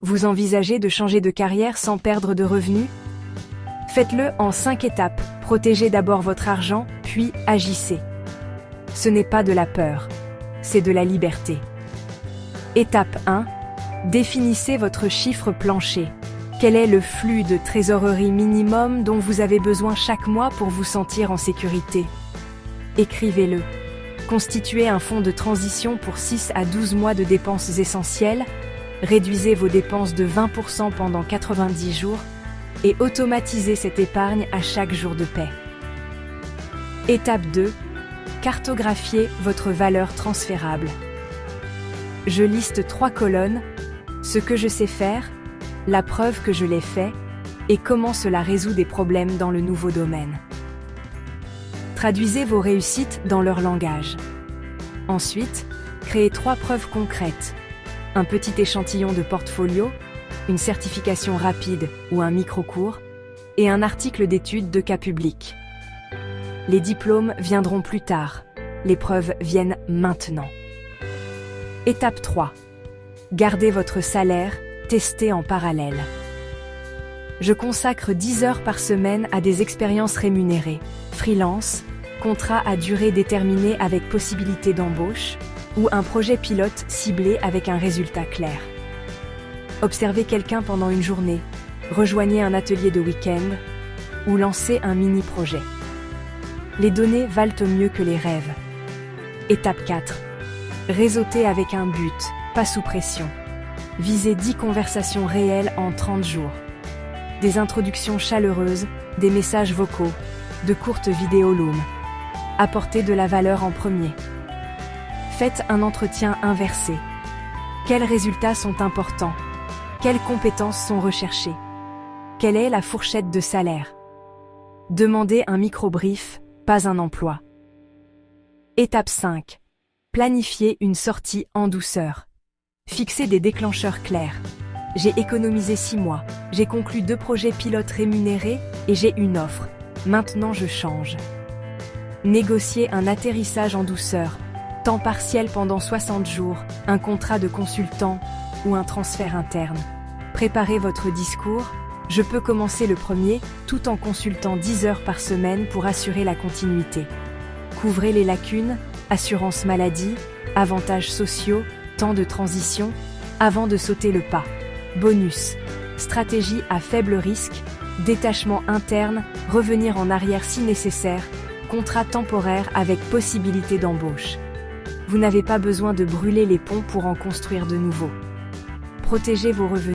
Vous envisagez de changer de carrière sans perdre de revenus? Faites-le en 5 étapes. Protégez d'abord votre argent, puis agissez. Ce n'est pas de la peur, c'est de la liberté. Étape 1. Définissez votre chiffre plancher. Quel est le flux de trésorerie minimum dont vous avez besoin chaque mois pour vous sentir en sécurité? Écrivez-le. Constituez un fonds de transition pour 6 à 12 mois de dépenses essentielles, réduisez vos dépenses de 20% pendant 90 jours et automatisez cette épargne à chaque jour de paie. Étape 2. Cartographiez votre valeur transférable. Je liste 3 colonnes, ce que je sais faire, la preuve que je l'ai fait et comment cela résout des problèmes dans le nouveau domaine. Traduisez vos réussites dans leur langage. Ensuite, créez 3 preuves concrètes. Un petit échantillon de portfolio, une certification rapide ou un micro-cours, et un article d'étude de cas public. Les diplômes viendront plus tard, les preuves viennent maintenant. Étape 3. Gardez votre salaire, testez en parallèle. Je consacre 10 heures par semaine à des expériences rémunérées, freelance, contrat à durée déterminée avec possibilité d'embauche, ou un projet pilote ciblé avec un résultat clair. Observez quelqu'un pendant une journée, rejoignez un atelier de week-end, ou lancez un mini-projet. Les données valent mieux que les rêves. Étape 4. Réseautez avec un but, pas sous pression. Visez 10 conversations réelles en 30 jours. Des introductions chaleureuses, des messages vocaux, de courtes vidéos Loom. Apportez de la valeur en premier. Faites un entretien inversé. Quels résultats sont importants? Quelles compétences sont recherchées? Quelle est la fourchette de salaire? Demandez un micro-brief, pas un emploi. Étape 5. Planifiez une sortie en douceur. Fixez des déclencheurs clairs. J'ai économisé 6 mois, j'ai conclu 2 projets pilotes rémunérés et j'ai une offre. Maintenant je change. Négociez un atterrissage en douceur, temps partiel pendant 60 jours, un contrat de consultant ou un transfert interne. Préparez votre discours. Je peux commencer le premier, tout en consultant 10 heures par semaine pour assurer la continuité. Couvrez les lacunes, assurance maladie, avantages sociaux, temps de transition, avant de sauter le pas. Bonus. Stratégie à faible risque, détachement interne, revenir en arrière si nécessaire, contrat temporaire avec possibilité d'embauche. Vous n'avez pas besoin de brûler les ponts pour en construire de nouveaux. Protégez vos revenus.